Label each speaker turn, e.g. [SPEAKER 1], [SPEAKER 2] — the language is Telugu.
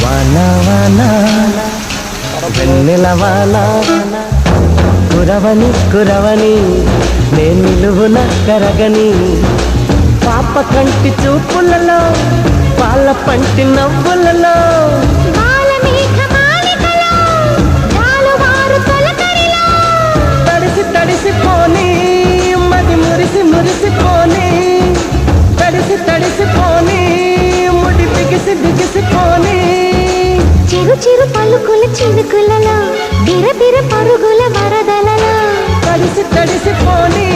[SPEAKER 1] వాన వాన వెన్నెల వాన కురవని కురవని నేను నిలువున కరగని పాప కంటి చూపులలో పాల పంటి నవ్వులలో తడిసి తడిసిపోని మది మురిసి మురిసిపోని తడిసి తడిసిపోని ముడి బిగిసి బిగిసిపోని
[SPEAKER 2] చిరు చిరు పలుకుల చినుకులలో బిర బిర పరుగుల వరదలలో
[SPEAKER 1] తడిసి తడిసిపోని